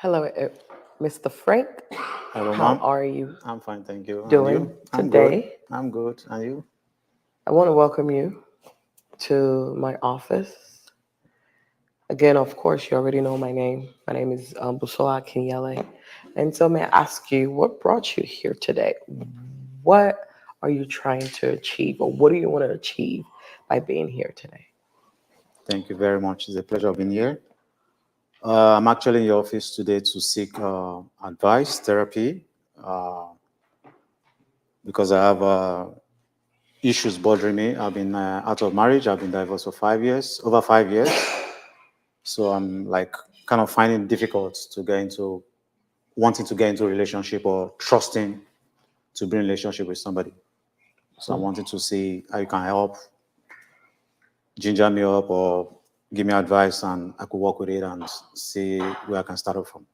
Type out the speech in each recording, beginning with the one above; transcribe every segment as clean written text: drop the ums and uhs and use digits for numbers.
Hello, Mr. Frank. Hello, How ma'am. are you I'm fine, thank you. And doing you? I'm good. today? I'm good. And you? I want to welcome you to my office. Again, of course, you already know my name. My name is Busola. And so, may I ask you, what brought you here today? What are you trying to achieve, or what do you want to achieve by being here today? Thank you very much. It's a pleasure being here. I'm actually in your office today to seek advice, therapy, uh, because I have issues bothering me. I've been out of marriage. I've been divorced for 5 years, over 5 years. So I'm like kind of finding it difficult to get into, wanting to get into a relationship or trusting to be in a relationship with somebody. So I wanted to see how you can help ginger me up or give me advice and I could work with it and see where I can start off from.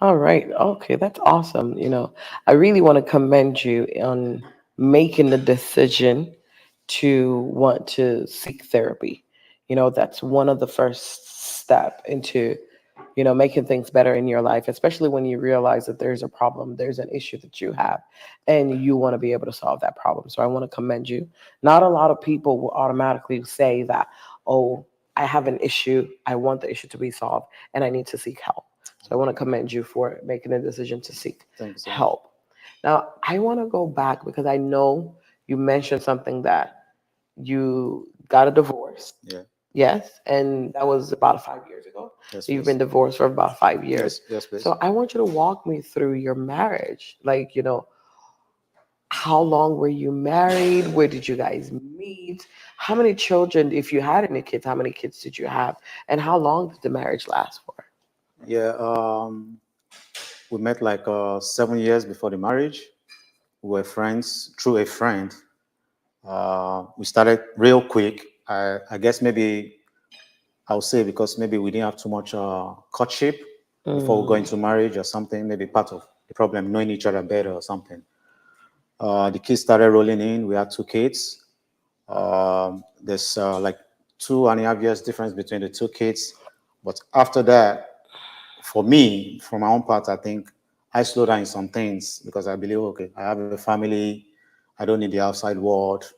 All right. Okay, that's awesome. I really want to commend you on making the decision to want to seek therapy. That's one of the first step into, making things better in your life, especially when you realize that there's a problem, there's an issue that you have, and you want to be able to solve that problem. So I want to commend you. Not a lot of people will automatically say that, oh, I have an issue, I want the issue to be solved, and I need to seek help. So I want to commend you for making a decision to seek Thank you so much. help. Now, I want to go back because I know you mentioned something that you got a divorce. Yeah. Yes, and that was about 5 years ago. Yes, So you've been please. divorced for about 5 years. Yes, yes, please. So I want you to walk me through your marriage. Like, how long were you married? Where did you guys meet? How many children, if you had any kids, how many kids did you have? And how long did the marriage last for? Yeah, we met like 7 years before the marriage. We were friends through a friend. We started real quick. I guess maybe I'll say because maybe we didn't have too much courtship before we go Mm, into marriage or something. Maybe part of the problem, knowing each other better or something. The kids started rolling in. We had two kids. There's like 2.5 years difference between the two kids. But after that, for me, from my own part, I think I slowed down in some things because I believe, okay, I have a family. I don't need the outside world.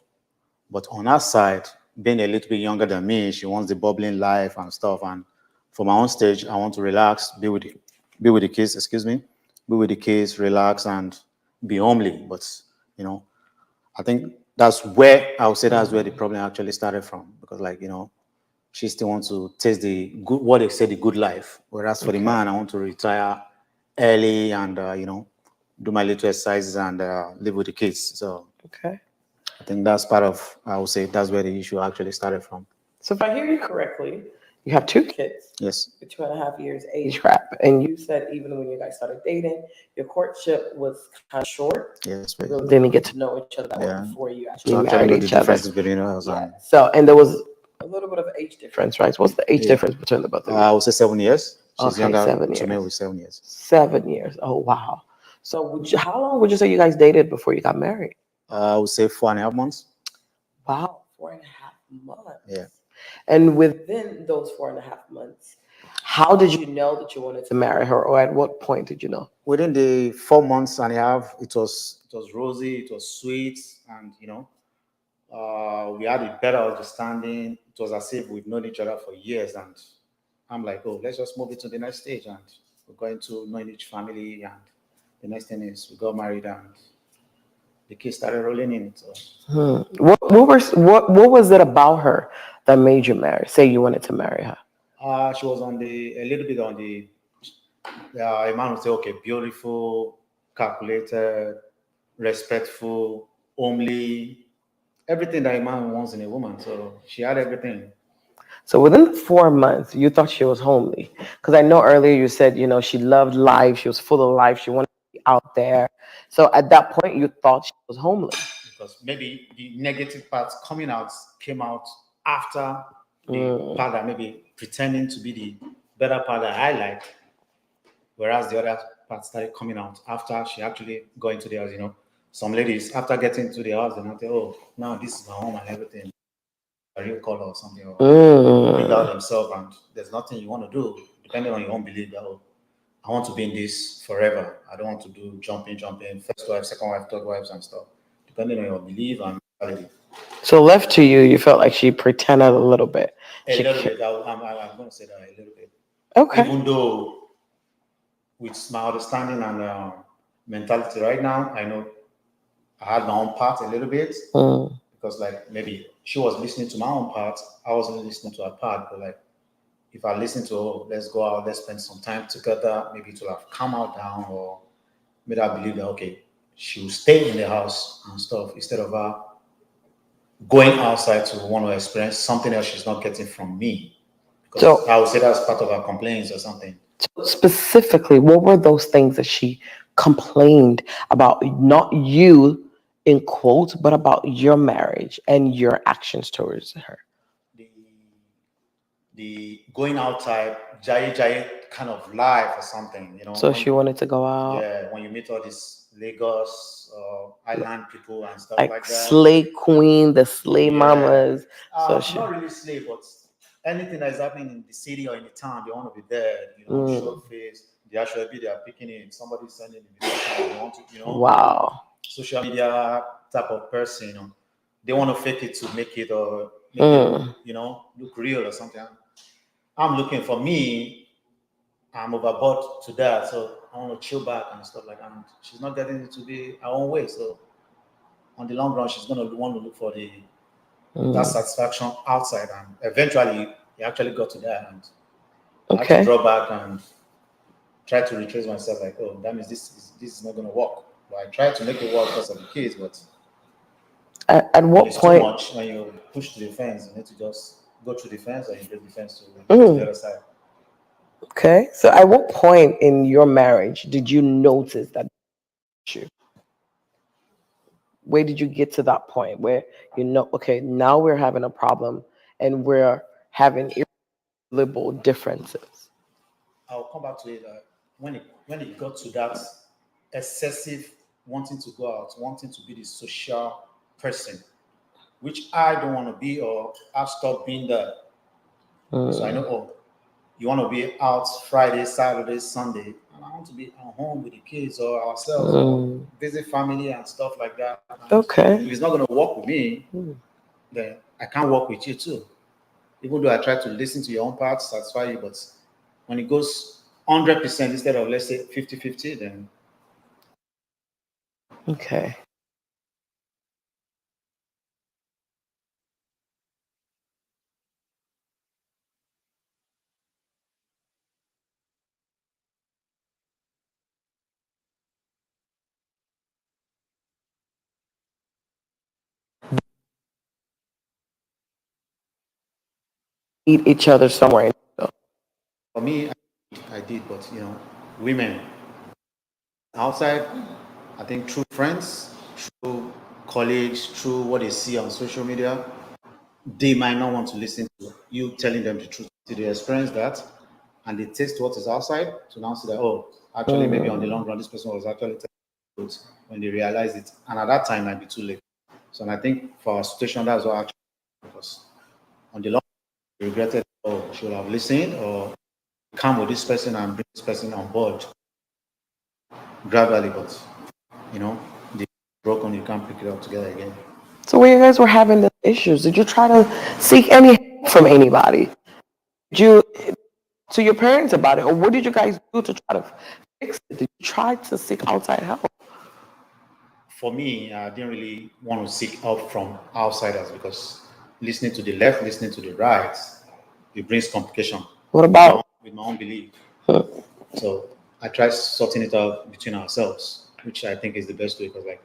But on her side, being a little bit younger than me, she wants the bubbling life and stuff. And for my own stage, I want to relax, be with the kids, excuse me, be with the kids, relax and be homely. But you know, I think that's where I would say that's where the problem actually started from. Because like, she still wants to taste the good, what they say, the good life. Whereas for the okay. man, I want to retire early and do my little exercises and live with the kids. So Okay. I think that's part of, I would say that's where the issue actually started from. So if I hear you correctly, you have two kids, Yes. a 2.5 years age gap, and you said even when you guys started dating, your courtship was kind of short. Yes, You please. really didn't get to know each other that well Yeah. before you actually To actually married know the each other. differences between us Yeah. and So and there was a little bit of age difference, right? So what's the age yeah. difference between the both of you? I would say 7 years. She's Okay, younger seven to me years. with 7 years. 7 years. Oh wow. So how long would you say you guys dated before you got married? I would say 4.5 months. Wow, 4.5 months. Yeah. And within those 4.5 months, how did you know that you wanted to marry her, or at what point did you know? Within the 4 months and a half, it was rosy, it was sweet, and we had a better understanding. It was as if we've known each other for years, and I'm like, oh, let's just move it to the next stage, and we're going to knowing each family, and the next thing is we got married, and the kids started rolling in. So What was it about her that made you marry? Say you wanted to marry her. she was on the a little bit on the a man would say, okay, beautiful, calculated, respectful, homely, everything that a man wants in a woman. So she had everything. So within the 4 months, you thought she was homely, because I know earlier you said she loved life, she was full of life, she wanted to be out there. So at that point, you thought she was homely. Because maybe the negative parts coming out came out after the Mm. part that maybe pretending to be the better part that I liked, whereas the other part started coming out after she actually got into the house. Some ladies after getting to the house, they now say, "Oh, now this is my home and everything, a real color or something," or bring out Mm. themselves, and there's nothing you want to do depending on your own belief. That oh, I want to be in this forever. I don't want to do jumping, first wife, second wife, third wives, and stuff, depending on your belief and mentality. So left to you, you felt like she pretended a little bit. A She little ca- bit. I'm going to say that a little bit. okay. Even though, with my understanding and mentality right now, I know I had my own part a little bit Mm, because, like, maybe she was listening to my own part, I wasn't listening to her part. But like, if I listen to, oh, let's go out, let's spend some time together, maybe it will have calmed her down or made her believe that okay, she will stay in the house and stuff instead of her going outside to want to experience something else she's not getting from me. Because so I would say that's part of her complaints or something. specifically, what were those things that she complained about? Not you, in quotes, but about your marriage and your actions towards her. The the going outside, jai kind of life or something, So when she wanted to go out, yeah, when you meet all these Lagos island people and stuff like like that. slay queen, the slay Yeah, mamas. So she, not really slave, but anything that is happening in the city or in the town, they want to be there. Show mm, face. The actual be they are picking it. Somebody sending invitation. They want to, wow. social media type of person. They want to fake it to make it look, Mm, look real or something. I'm looking for me. I'm overboard to that, so I want to chill back and stuff like that. And she's not getting it to be her own way. So on the long run, she's gonna want to look for that mm, satisfaction outside, and eventually he actually got to that, and I had to okay. draw back and try to retrace myself. Like, oh, that means this is not gonna work. But I tried to make it work because of the kids, but At when what it's too point? much, when you push to the fence, you need to just go through the fence, or you break the fence to the Mm, other side. okay. So at what point in your marriage did you notice that issue? Where did you get to that point where okay, now we're having a problem and we're having irreparable differences? I'll come back to it. When it got to that excessive wanting to go out, wanting to be the social person, which I don't want to be, or I've stopped being that. So I know, Mm, oh, you want to be out Friday, Saturday, Sunday, and I want to be at home with the kids or ourselves or mm, visit family and stuff like that. And if okay. it's not going to work with me, Mm, then I can't work with you too. Even though I try to listen to your own part, satisfy you, but when it goes 100% instead of, let's say, 50-50, then okay. Meet each other somewhere. for me, I did, but women outside, I think through friends, through colleagues, through what they see on social media, they might not want to listen to you telling them the truth. Till they experience that and they taste what is outside to now see that, oh, actually, maybe on the long Mm, run, this person was actually telling the truth when they realize it. And at that time, might be too late. So, and I think for our situation, that's what actually was on the long run, we regretted, oh, should have listened or come with this person and bring this person on board gradually. But, you know, the broken, you can't pick it up together again. so when you guys were having the issues, did you try to seek any help from anybody? Did you to your parents about it, or what did you guys do to try to fix it? Did you try to seek outside help? For me, I didn't really want to seek help from outsiders because listening to the left, listening to the right, it brings complication What with my about? own, with my own belief. Hmm, So I try sorting it out between ourselves, which I think is the best way because, like,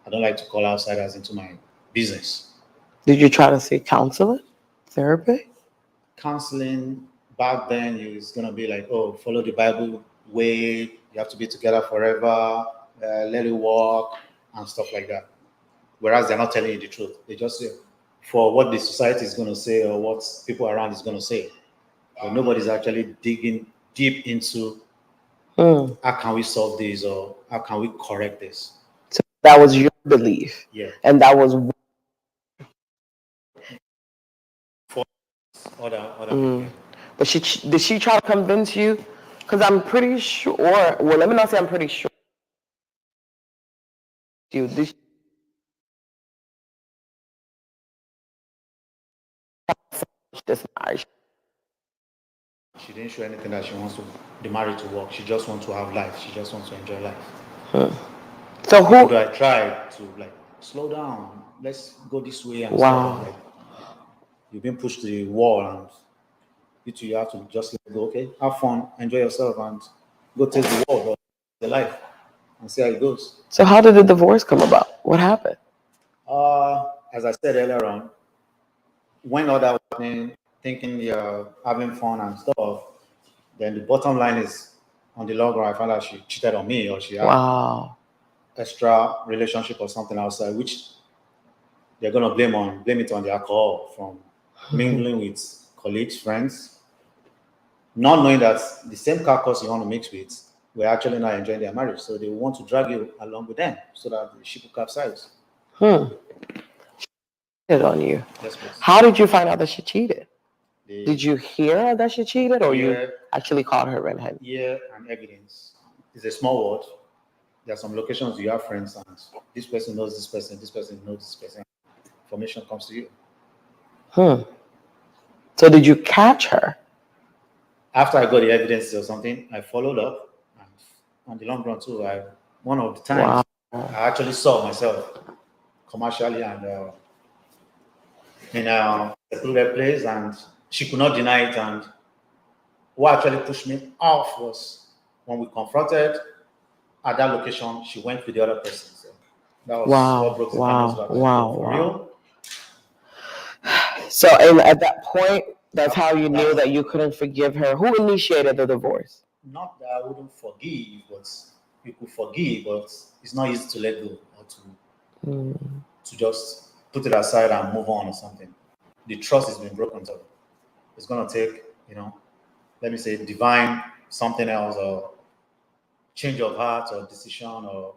I don't like to call outsiders into my business. did you try to seek counseling, therapy? Counseling back then is gonna be like, oh, follow the Bible way. You have to be together forever. Let it work and stuff like that. Whereas they're not telling you the truth. They just say for what the society is going to say or what people around is going to say. But nobody's actually digging deep into Hmm. how can we solve this or how can we correct this. So that was your belief, Yeah. and that was. For other people. Mm. But did she try to convince you? Because I'm pretty sure. Well, let me not say I'm pretty sure. You this this marriage. She didn't show anything that she wants to the marriage to work. She just wants to have life. She just wants to enjoy life. So Even who? though I tried to like slow down, let's go this way and stuff. I'm Wow. like, you've been pushed to the wall, and you have to just let go. Okay, have fun, enjoy yourself, and go taste the world or the life and see how it goes. So how did the divorce come about? What happened? As I said earlier on, when all that was happening, thinking you're having fun and stuff, then the bottom line is on the long run, I found out she cheated on me or she had Wow. extra relationship or something outside, which they're gonna blame it on the alcohol from mingling with colleagues, friends, not knowing that the same carcass you want to mix with, we're actually not enjoying their marriage. So they want to drag you along with them so that the ship will capsize. Hmm. Cheated on you. Yes, please. How did you find out that she cheated? The Did you hear that she cheated, or you year, actually caught her red-handed? year and evidence is a small word. There are some locations you have friends and this person knows this person. Information comes to you. Hmm. So did you catch her? After I got the evidence or something, I followed up, and on the long run too, I one of the times Wow. I actually saw myself commercially and in a secluded place, and she could not deny it. And what actually pushed me off was when we confronted at that location, she went with the other person. So that was what Wow. broke the camel's Wow. back. Like, oh, Wow. for Wow. real? So, and at that point, that's That, how you knew that's that you couldn't forgive her. Who initiated the divorce? not that I wouldn't forgive, but you could forgive, but it's not easy to let go or to just put it aside and move on or something. The trust has been broken, so it's gonna take, let me say, divine something else or change of heart or decision or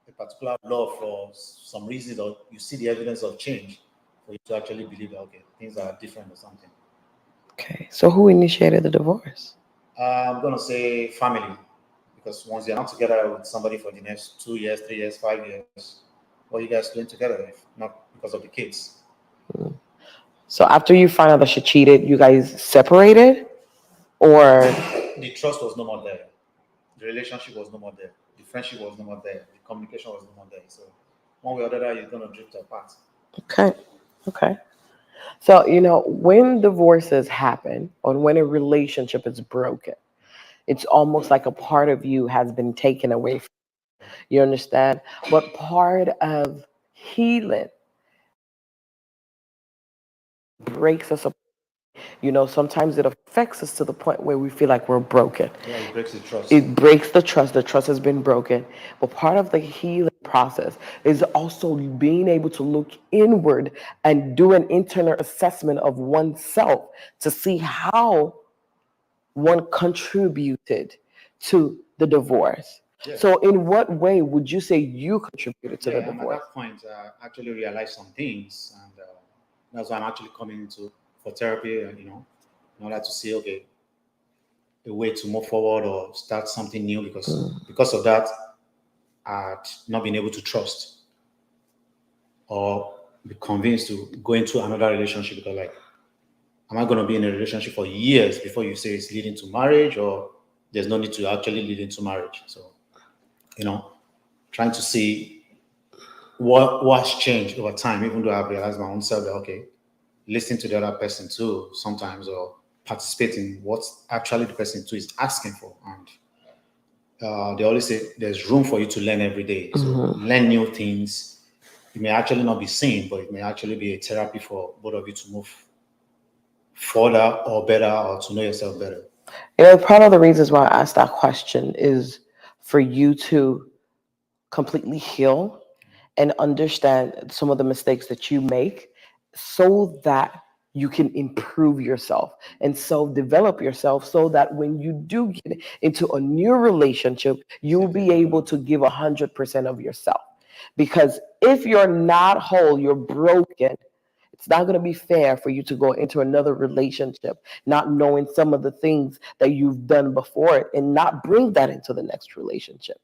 a particular law for some reason, or you see the evidence of change for you to actually believe that okay, things are different or something. Okay. So who initiated the divorce? I'm gonna say family, because once you're not together with somebody for the next 2 years, 3 years, 5 years, what are you guys doing together if not because of the kids? So after you find out that she cheated, you guys separated, or The trust was no more there. The relationship was no more there. The friendship was no more there. The communication was no more there. So one way or the other, you're gonna drift apart. okay, okay. So when divorces happen, or when a relationship is broken, it's almost like a part of you has been taken away from you. You understand? But part of healing breaks us apart. Sometimes it affects us to the point where we feel like we're broken. Yeah, it breaks the trust. It breaks the trust. The trust has been broken. But part of the healing process is also being able to look inward and do an internal assessment of oneself to see how one contributed to the divorce. Yeah. So, in what way would you say you contributed to the Yeah, I'm at divorce? that point. Actually realized some things, and that's why I'm actually coming into for therapy, and in order to see okay a way to move forward or start something new, because of that, I'd not been able to trust or be convinced to go into another relationship because like, am I going to be in a relationship for years before you say it's leading to marriage, or there's no need to actually lead into marriage? So you know, trying to see what's changed over time, even though I've realized my own self that okay, listen to the other person too sometimes, or participate in what actually the person too is asking for. And they always say there's room for you to learn every day. So learn new things. It may actually not be seen, but it may actually be a therapy for both of you to move further or better, or to know yourself better. Part of the reasons why I asked that question is for you to completely heal and understand some of the mistakes that you make so that you can improve yourself and self develop yourself so that when you do get into a new relationship, you will Same thing be will able happen. to give 100% of yourself. Because if you're not whole, you're broken, It's not going to be fair for you to go into another relationship not knowing some of the things that you've done before it and not bring that into the next relationship.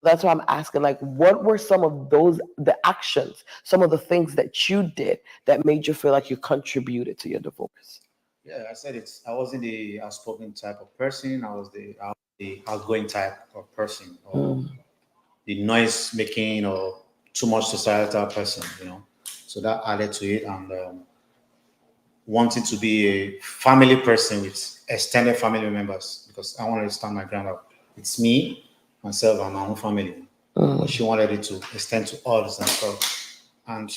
That's why I'm asking, like, what were some of those, the actions, some of the things that you did that made you feel like you contributed to your divorce? Yeah, I said it. I wasn't the outspoken type of person. I was the outgoing type of person, or the noise making, or too much societal person. So that added to it, and wanting to be a family person with extended family members, because I wanted to stand my ground up. It's me, myself, and my own family. But she wanted it to extend to others and stuff. And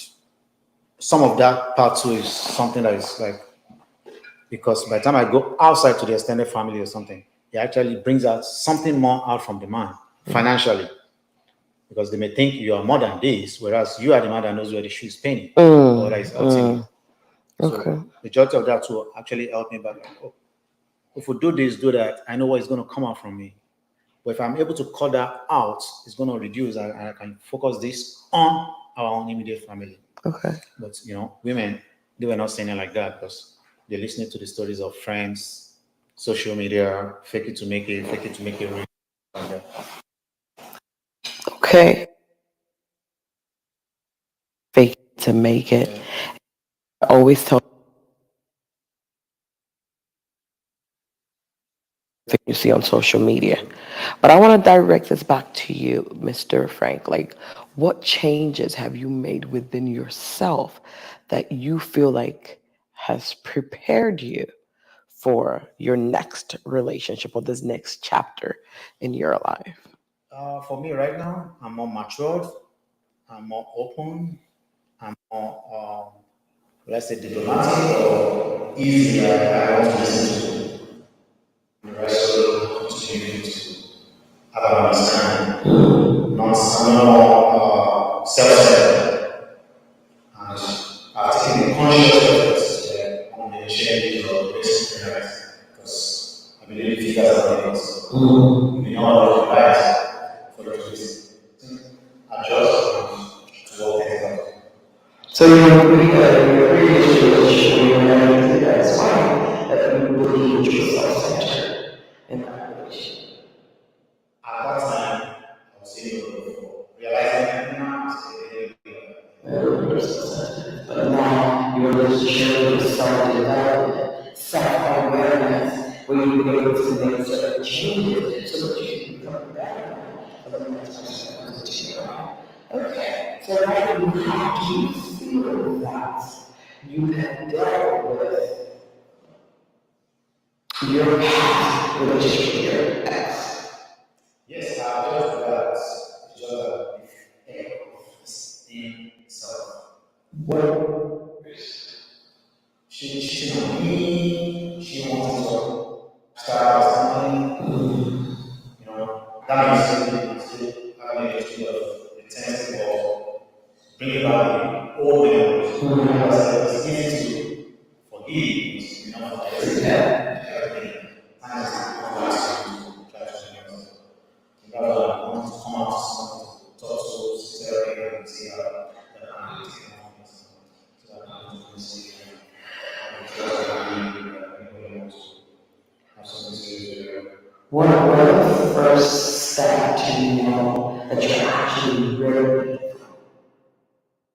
some of that part too is something that is like, because by the time I go outside to the extended family or something, it actually brings out something more out from the man financially, because they may think you are more than this, whereas you are the man that knows where the shoe is paining or that is hurting you. So Okay. majority of that will actually help me back. Like, oh, if we do this, do that, I know what is going to come out from me. But if I'm able to cut that out, it's going to reduce, and I can focus this on our own immediate family. Okay. But women, they were not saying it like that, because they're listening to the stories of friends, social media, fake it to make it real. Like that. Okay. Fake it to make it. Yeah. I always tell thing you see on social media. But I want to direct this back to you, Mr. Frank. Like, what changes have you made within yourself that you feel like has prepared you for your next relationship or this next chapter in your life? For me right now, I'm more matured, I'm more open, I'm more, let's say, diplomatic or easy. I want to listen to the rest of the continue to have an understanding. Not, I'm no more self-centered, and I've taken a conscious effort to want to change or make something right, because I believe figures are neighbors. You may not always be right for you to adjust and to work things out. So you believe that in your previous relationship, when you were married to the guy's wife, that you believe that you were self-centered in that relationship. At that time, I was saying no before. Realizing that now, I say, You're self-centered. But now your relationship with self-development, self-awareness, where you've been able to make certain changes so that you can become better for the next person that comes into your life. Okay, so now you have to feel that you have dealt with your past relationship with your ex. yes, I've just do that. It's just that the air of this thing itself. What? She cheating on me, she wanting to start or something, that may still be, I'm still having a little bit of the tendency of bringing back the old memories. And as I said, it's easy to forgive, but not forget. Yeah. Everything. Time is to come back to you to try to forgive yourself. And that's why I want to come out to someone to talk to sincerely and see how that can be taken off me, so that I can feel safe and have the trust and believe that anybody wants to have something serious with you. What are the first step to know that you're actually